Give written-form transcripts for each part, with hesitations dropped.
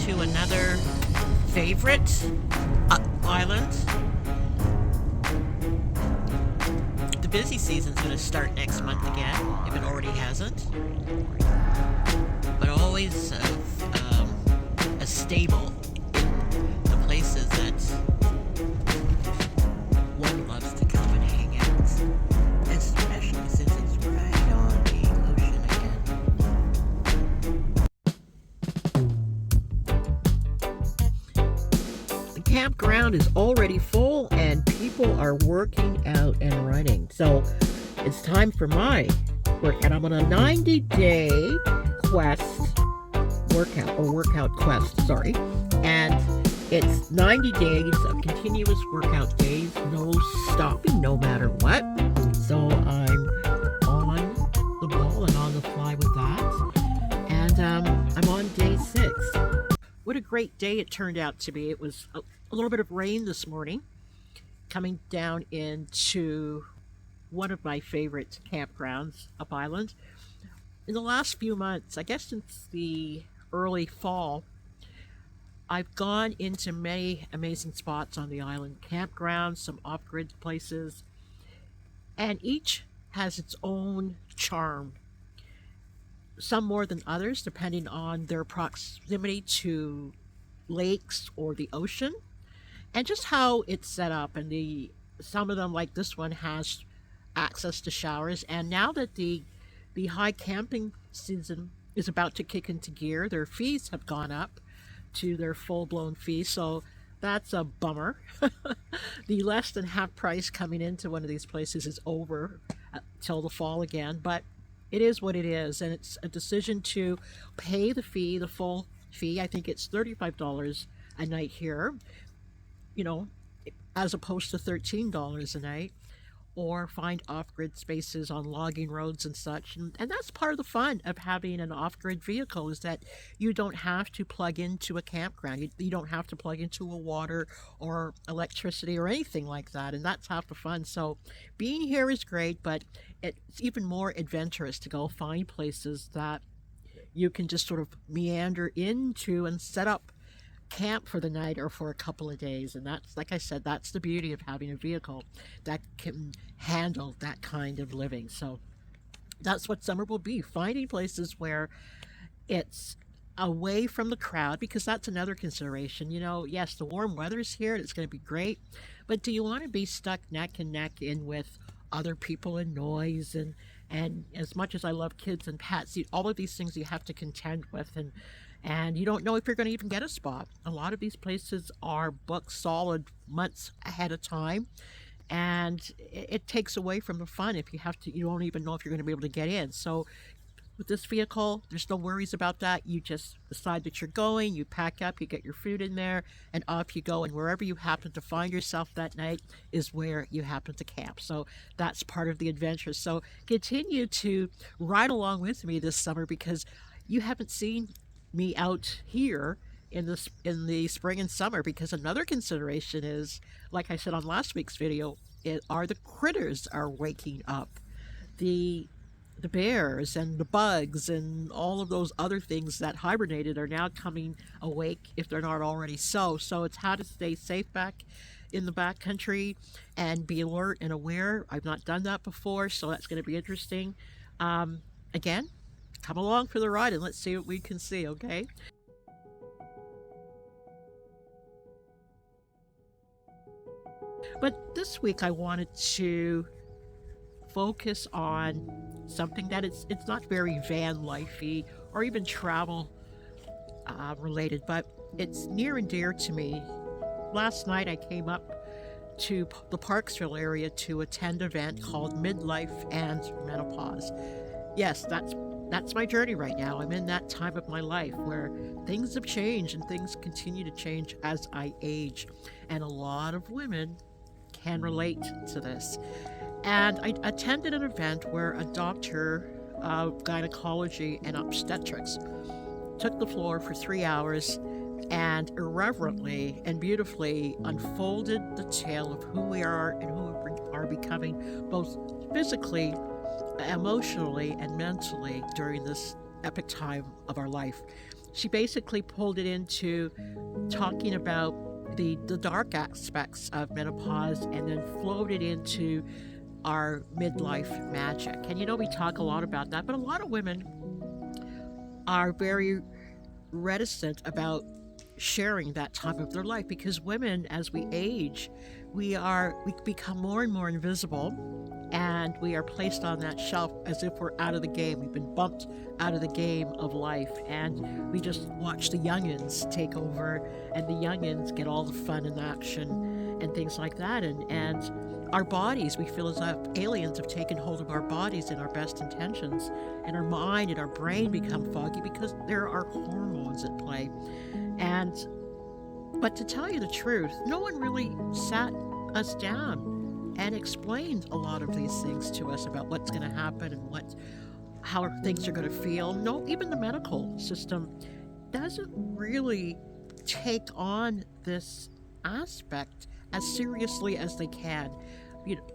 to another favorite island. The busy season's going to start next month again, if it already hasn't. But always a stable in the places that one loves to come and hang out, especially since it's right on the ocean again. The campground is already full and people are working out and running. So it's time for my workout. I'm on a 90-day workout quest, sorry. And it's 90 days of continuous workout days, no stopping, no matter what. So I'm on the ball and on the fly with that. And I'm on day 6. What a great day it turned out to be. It was a little bit of rain this morning, coming down into one of my favorite campgrounds up island. In the last few months, I guess since the early fall, I've gone into many amazing spots on the island, campgrounds, some off-grid places, and each has its own charm. Some more than others, depending on their proximity to lakes or the ocean, and just how it's set up. And some of them, like this one, has access to showers. And now that the high camping season is about to kick into gear, their fees have gone up to their full-blown fee, so that's a bummer. The less than half price coming into one of these places is over till the fall again, but it is what it is, and it's a decision to pay the fee, the full fee. I think it's $35 a night here, as opposed to $13 a night, or find off-grid spaces on logging roads and such. And that's part of the fun of having an off-grid vehicle, is that you don't have to plug into a campground. You don't have to plug into a water or electricity or anything like that. And that's half the fun. So being here is great, but it's even more adventurous to go find places that you can just sort of meander into and set up camp for the night or for a couple of days. And that's, like I said, that's the beauty of having a vehicle that can handle that kind of living. So that's what summer will be, finding places where it's away from the crowd, because that's another consideration. Yes, the warm weather's here and it's going to be great, but do you want to be stuck neck and neck in with other people and noise? And as much as I love kids and pets, all of these things you have to contend with, and you don't know if you're going to even get a spot. A lot of these places are booked solid months ahead of time, and it takes away from the fun if you don't even know if you're going to be able to get in. So with this vehicle, there's no worries about that. You just decide that you're going, you pack up, you get your food in there, and off you go. And wherever you happen to find yourself that night is where you happen to camp. So that's part of the adventure. So continue to ride along with me this summer, because you haven't seen me out here in the spring and summer, because another consideration is, like I said on last week's video, are the critters are waking up. The bears and the bugs and all of those other things that hibernated are now coming awake, if they're not already so. So it's how to stay safe back in the backcountry and be alert and aware. I've not done that before, so that's going to be interesting. Again, come along for the ride and let's see what we can see, okay? But this week I wanted to focus on something that it's not very Vanlife-y or even travel related, but it's near and dear to me. Last night I came up to the Parksville area to attend an event called Midlife and Menopause. Yes, that's my journey right now. I'm in that time of my life where things have changed and things continue to change as I age. And a lot of women can relate to this. And I attended an event where a doctor of gynecology and obstetrics took the floor for 3 hours and irreverently and beautifully unfolded the tale of who we are and who we are becoming, both physically, emotionally, and mentally during this epic time of our life. she basically pulled it into talking about the dark aspects of menopause and then flowed it into our midlife magic. And we talk a lot about that, but a lot of women are very reticent about sharing that time of their life because women, as we age, we become more and more invisible, and we are placed on that shelf as if we're out of the game. We've been bumped out of the game of life, and we just watch the youngins take over, and the youngins get all the fun and action and things like that. And our bodies, we feel as if aliens have taken hold of our bodies and our best intentions, and our mind and our brain become foggy because there are hormones at play. But to tell you the truth, no one really sat us down and explained a lot of these things to us about what's going to happen and how things are going to feel. No, even the medical system doesn't really take on this aspect as seriously as they can.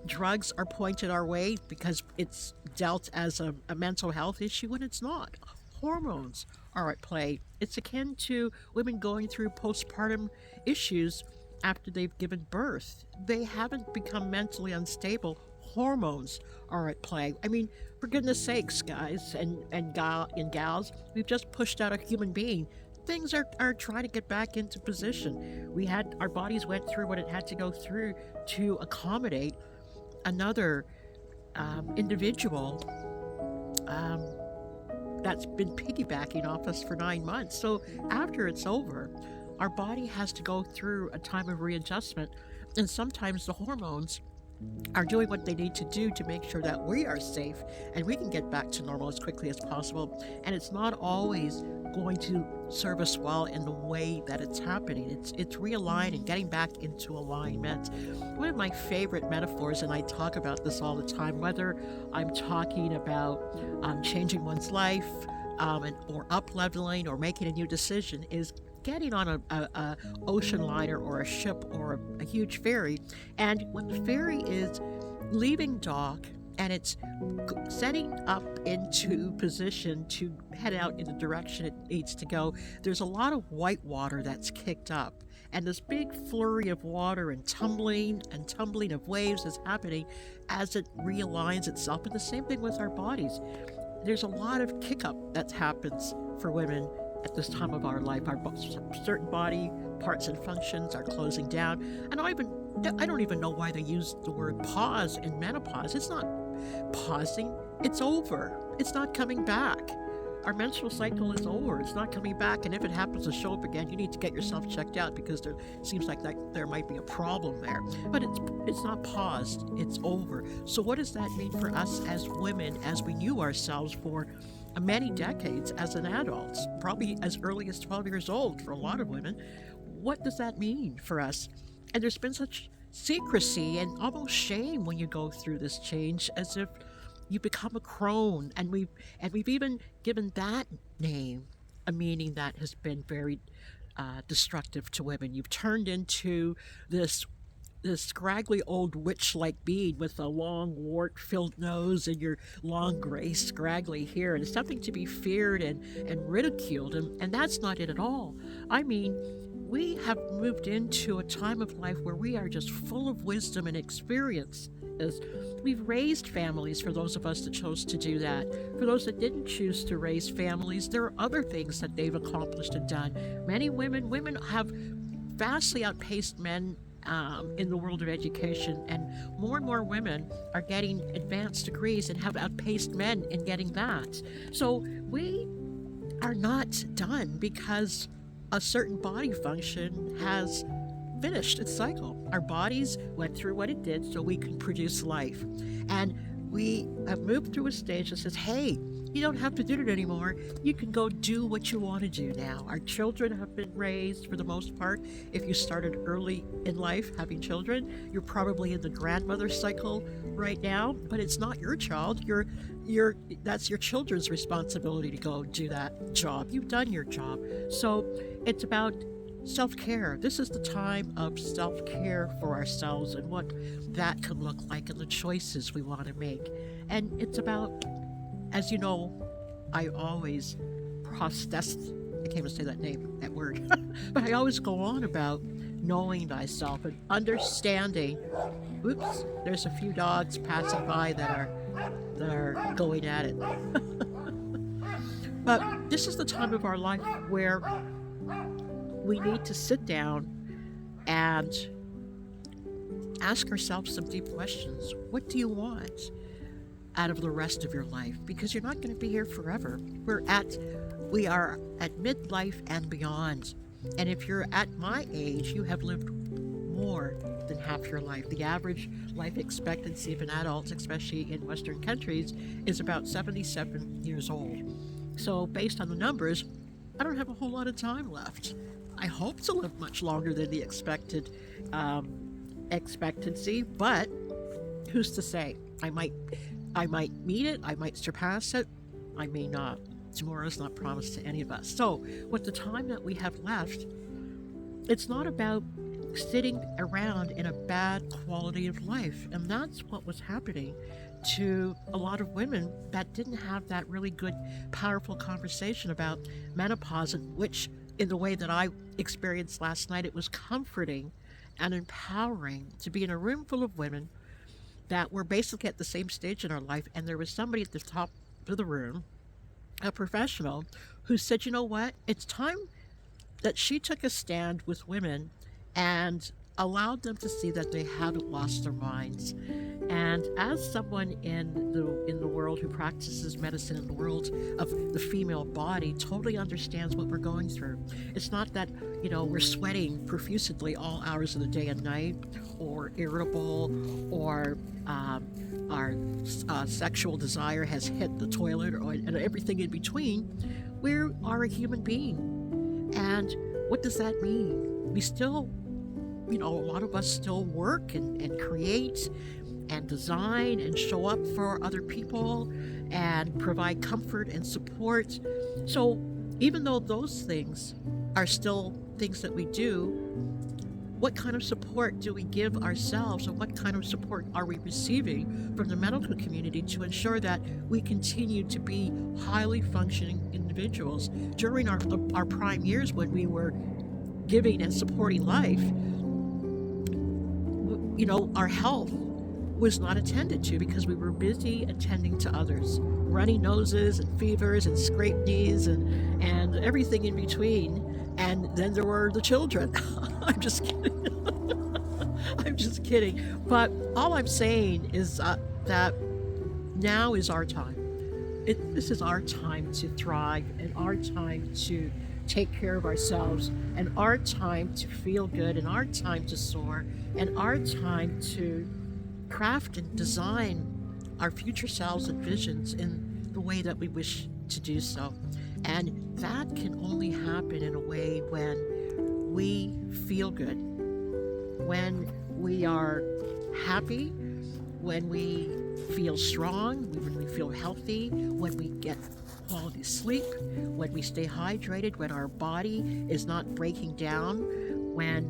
Drugs are pointed our way because it's dealt as a mental health issue when it's not. Hormones are at play. It's akin to women going through postpartum issues after they've given birth. They haven't become mentally unstable. Hormones are at play. I mean, for goodness sakes, guys and gals, we've just pushed out a human being. Things are trying to get back into position. Our bodies went through what it had to go through to accommodate another individual that's been piggybacking off us for 9 months. So after it's over, our body has to go through a time of readjustment, and sometimes the hormones are doing what they need to do to make sure that we are safe and we can get back to normal as quickly as possible. And it's not always going to serve us well in the way that it's happening. It's realigning, getting back into alignment. One of my favorite metaphors, and I talk about this all the time, whether I'm talking about changing one's life or up-leveling or making a new decision, is getting on a ocean liner or a ship or a huge ferry. And when the ferry is leaving dock and it's setting up into position to head out in the direction it needs to go, there's a lot of white water that's kicked up. And this big flurry of water and tumbling of waves is happening as it realigns itself. And the same thing with our bodies. There's a lot of kick up that happens for women at this time of our life. Our certain body parts and functions are closing down. And I don't even know why they use the word pause in menopause. It's not pausing. It's over. It's not coming back. Our menstrual cycle is over. It's not coming back. And if it happens to show up again, you need to get yourself checked out because there seems like there might be a problem there. But it's not paused. It's over. So what does that mean for us as women, as we knew ourselves for many decades as an adult, probably as early as 12 years old for a lot of women? What does that mean for us? And there's been such secrecy and almost shame when you go through this change, as if you become a crone. And we've even given that name a meaning that has been very destructive to women. You've turned into this scraggly old witch-like being with a long wart-filled nose and your long gray scraggly hair, and it's something to be feared and ridiculed, and that's not it at all. I mean, we have moved into a time of life where we are just full of wisdom and experience. As we've raised families, for those of us that chose to do that. For those that didn't choose to raise families, there are other things that they've accomplished and done. Many women have vastly outpaced men in the world of education, and more women are getting advanced degrees and have outpaced men in getting that. So we are not done because a certain body function has finished its cycle. Our bodies went through what it did so we can produce life. And we have moved through a stage that says, hey, you don't have to do it anymore. You can go do what you want to do now. Our children have been raised for the most part. If you started early in life having children, you're probably in the grandmother cycle right now, but it's not your child. That's your children's responsibility to go do that job. You've done your job. So it's about self-care. This is the time of self-care for ourselves and what that can look like and the choices we want to make. And it's about, as you know, I always I can't even say that word. But I always go on about knowing thyself and understanding. Oops, there's a few dogs passing by that are going at it. But this is the time of our life where we need to sit down and ask ourselves some deep questions. What do you want out of the rest of your life? Because you're not going to be here forever. We are at midlife and beyond. And if you're at my age, you have lived more than half your life. The average life expectancy of an adult, especially in Western countries, is about 77 years old. So based on the numbers, I don't have a whole lot of time left. I hope to live much longer than the expected expectancy, but who's to say? I might meet it, I might surpass it, I may not. Tomorrow's not promised to any of us. So with the time that we have left, it's not about sitting around in a bad quality of life. And that's what was happening to a lot of women that didn't have that really good, powerful conversation about menopause, in which, in the way that I experienced last night, it was comforting and empowering to be in a room full of women that were basically at the same stage in our life. And there was somebody at the top of the room, a professional, who said, you know what? It's time that she took a stand with women and allowed them to see that they haven't lost their minds. And as someone in the world who practices medicine in the world of the female body, totally understands what we're going through. It's not that, we're sweating profusely all hours of the day and night, or irritable, or our sexual desire has hit the toilet, and everything in between. We are a human being. And what does that mean? We still, a lot of us still work and create and design and show up for other people and provide comfort and support. So even though those things are still things that we do, what kind of support do we give ourselves, and what kind of support are we receiving from the medical community to ensure that we continue to be highly functioning individuals during our prime years, when we were giving and supporting life? Our health was not attended to because we were busy attending to others. Runny noses and fevers and scraped knees and everything in between. And then there were the children. I'm just kidding. I'm just kidding. But all I'm saying is that now is our time. This is our time to thrive, and our time to take care of ourselves, and our time to feel good, and our time to soar, and our time to craft and design our future selves and visions in the way that we wish to do so. And that can only happen in a way when we feel good, when we are happy, when we feel strong, when we feel healthy, when we get quality sleep, when we stay hydrated, when our body is not breaking down, when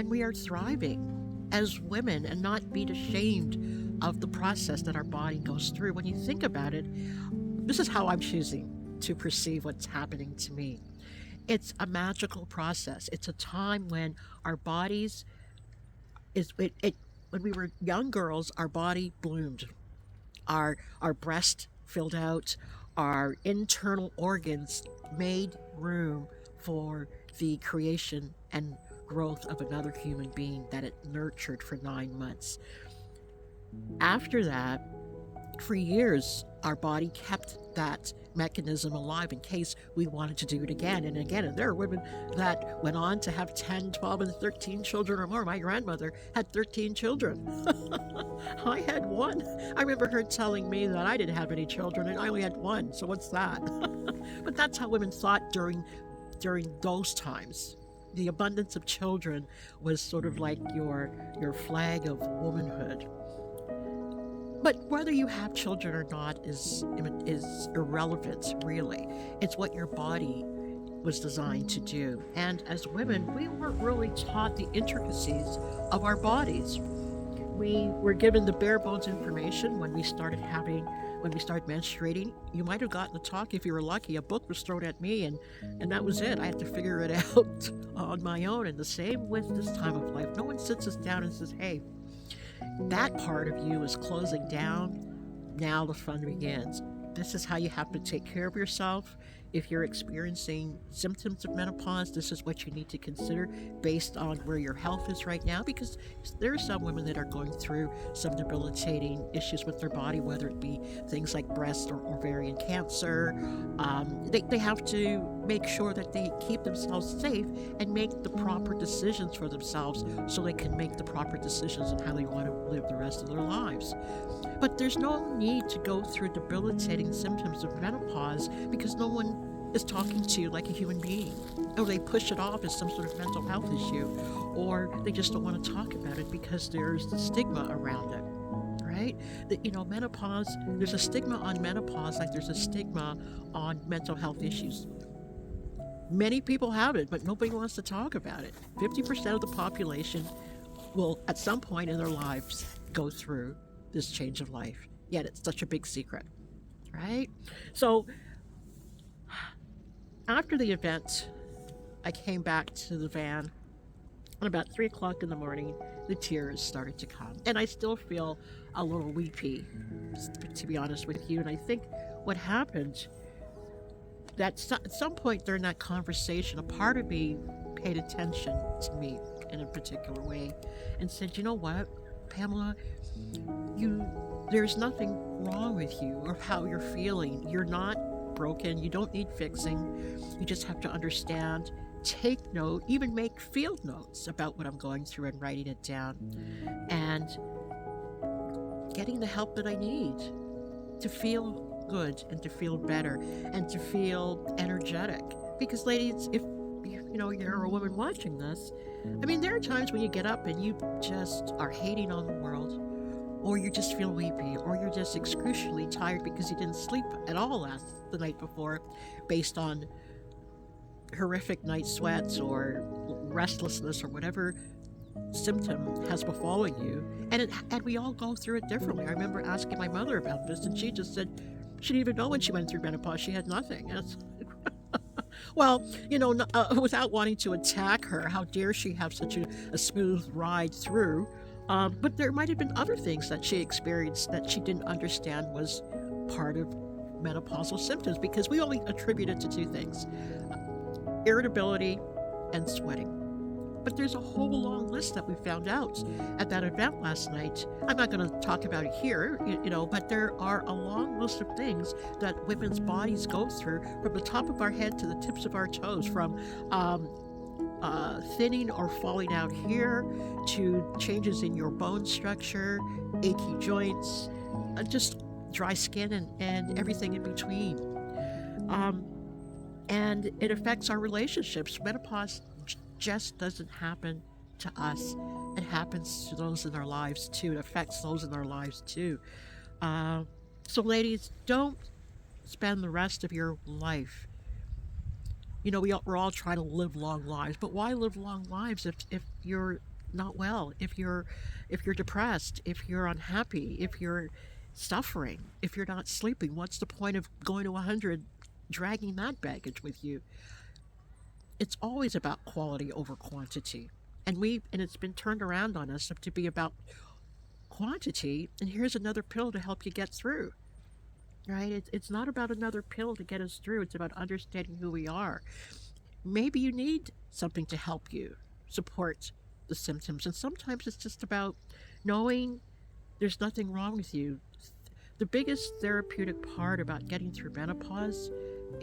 we are thriving as women and not being ashamed of the process that our body goes through. When you think about it, this is how I'm choosing to perceive what's happening to me. It's a magical process. It's a time when our bodies when we were young girls, our body bloomed. Our breast filled out, our internal organs made room for the creation and growth of another human being that it nurtured for 9 months. After that, for years, our body kept that mechanism alive in case we wanted to do it again and again. And there are women that went on to have 10, 12, and 13 children or more. My grandmother had 13 children. I had one. I remember her telling me that I didn't have any children and I only had one. So what's that? But that's how women thought during those times. The abundance of children was sort of like your flag of womanhood. But whether you have children or not is irrelevant, really. It's what your body was designed to do. And as women, we weren't really taught the intricacies of our bodies. We were given the bare bones information when we started menstruating. You might have gotten the talk if you were lucky. A book was thrown at me, and that was it. I had to figure it out on my own. And the same with this time of life. No one sits us down and says, hey, that part of you is closing down. Now the fun begins. This is how you have to take care of yourself. If you're experiencing symptoms of menopause, this is what you need to consider based on where your health is right now, because there are some women that are going through some debilitating issues with their body, whether it be things like breast or ovarian cancer. They have to make sure that they keep themselves safe and make the proper decisions for themselves so they can make the proper decisions on how they want to live the rest of their lives. But there's no need to go through debilitating symptoms of menopause because no one is talking to you like a human being. Or they push it off as some sort of mental health issue, or they just don't want to talk about it because there's the stigma around it, right? Menopause, there's a stigma on menopause like there's a stigma on mental health issues. Many people have it, but nobody wants to talk about it. 50% of the population will, at some point in their lives, go through this change of life. Yet it's such a big secret, right? So after the event, I came back to the van, and about 3 o'clock in the morning, the tears started to come. And I still feel a little weepy, to be honest with you. And I think what happened, that at some point during that conversation, a part of me paid attention to me in a particular way and said, you know what, Pamela, there's nothing wrong with you or how you're feeling. You're not broken. You don't need fixing. You just have to understand, take note, even make field notes about what I'm going through and writing it down and getting the help that I need to feel good and to feel better and to feel energetic. Because ladies, if you're a woman watching this, I mean, there are times when you get up and you just are hating on the world, or you just feel weepy, or you're just excruciatingly tired because you didn't sleep at all the night before based on horrific night sweats or restlessness or whatever symptom has befallen you. And we all go through it differently. I remember asking my mother about this, and she just said she didn't even know when she went through menopause. She had nothing. And well, without wanting to attack her, how dare she have such a smooth ride through? But there might have been other things that she experienced that she didn't understand was part of menopausal symptoms, because we only attribute it to two things: irritability and sweating. But there's a whole long list that we found out at that event last night. I'm not going to talk about it here, but there are a long list of things that women's bodies go through from the top of our head to the tips of our toes, from thinning or falling out here to changes in your bone structure, achy joints, just dry skin and everything in between. And it affects our relationships. Menopause just doesn't happen to us. It happens to those in our lives too. It affects those in our lives too. So ladies, don't spend the rest of your life, we're all trying to live long lives, but why live long lives if you're not well, if you're depressed, if you're unhappy, if you're suffering, if you're not sleeping? What's the point of going to 100, dragging that baggage with you? It's always about quality over quantity. And it's been turned around on us to be about quantity, and here's another pill to help you get through. Right? It's not about another pill to get us through. It's about understanding who we are. Maybe you need something to help you support the symptoms. And sometimes it's just about knowing there's nothing wrong with you. The biggest therapeutic part about getting through menopause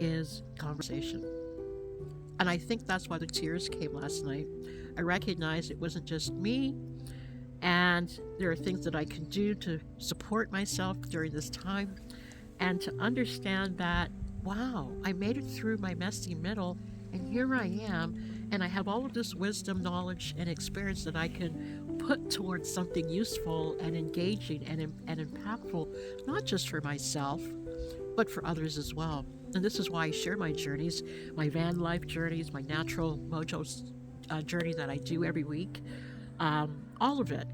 is conversation. And I think that's why the tears came last night. I recognized it wasn't just me, and there are things that I can do to support myself during this time, and to understand that, wow, I made it through my messy middle, and here I am, and I have all of this wisdom, knowledge, and experience that I can put towards something useful and engaging and impactful, not just for myself, but for others as well. And this is why I share my journeys, my Vanlife journeys, my natural mojo journey that I do every week, all of it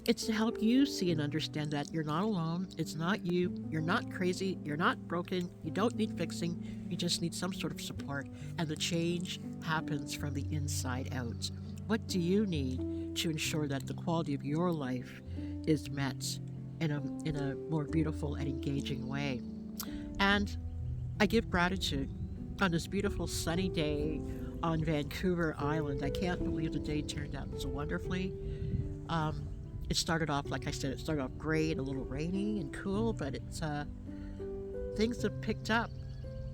It's to help you see and understand that you're not alone. It's not you. You're not crazy. You're not broken. You don't need fixing. You just need some sort of support. And the change happens from the inside out. What do you need to ensure that the quality of your life is met in a more beautiful and engaging way? And I give gratitude on this beautiful sunny day on Vancouver Island. I can't believe the day turned out so wonderfully. Um, it started off, like I said, it started off great, a little rainy and cool, but things have picked up,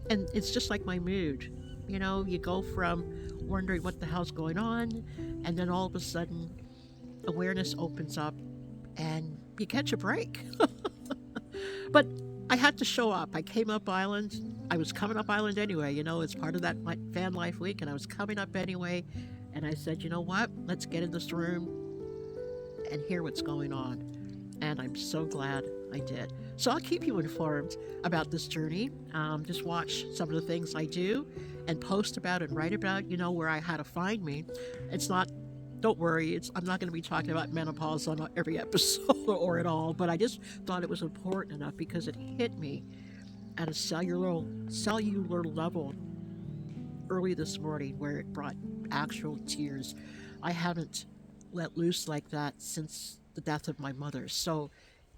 and it's just like my mood. You go from wondering what the hell's going on, and then all of a sudden, awareness opens up, and you catch a break. But I had to show up. I came up island. I was coming up island anyway. It's part of that van life week, and I was coming up anyway. And I said, you know what? Let's get in this room and hear what's going on. And I'm so glad I did. So I'll keep you informed about this journey. Just watch some of the things I do and post about and write about, where I had to find me. It's not, don't worry, I'm not going to be talking about menopause on every episode or at all, but I just thought it was important enough because it hit me at a cellular level early this morning where it brought actual tears. I haven't let loose like that since the death of my mother. So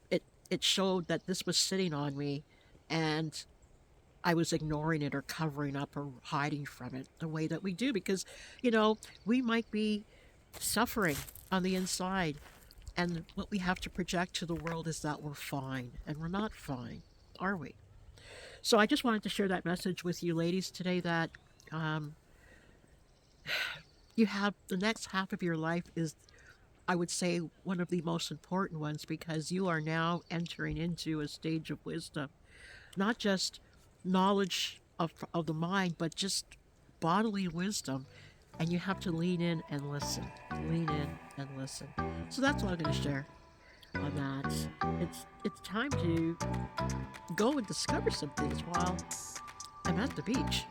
it showed that this was sitting on me, and I was ignoring it or covering up or hiding from it the way that we do because, we might be suffering on the inside, and what we have to project to the world is that we're fine, and we're not fine, are we? So I just wanted to share that message with you ladies today that um, you have the next half of your life is, I would say, one of the most important ones because you are now entering into a stage of wisdom, not just knowledge of the mind, but just bodily wisdom. And you have to lean in and listen, lean in and listen. So that's what I'm going to share on that. It's time to go and discover some things while I'm at the beach.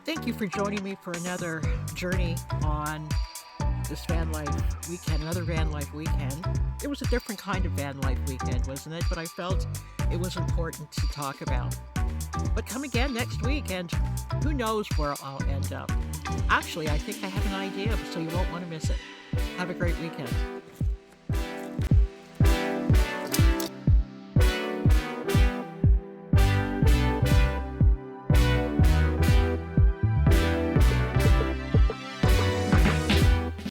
Thank you for joining me for another journey on this van life weekend, another van life weekend. It was a different kind of van life weekend, wasn't it? But I felt it was important to talk about. But come again next week, and who knows where I'll end up. Actually, I think I have an idea, so you won't want to miss it. Have a great weekend.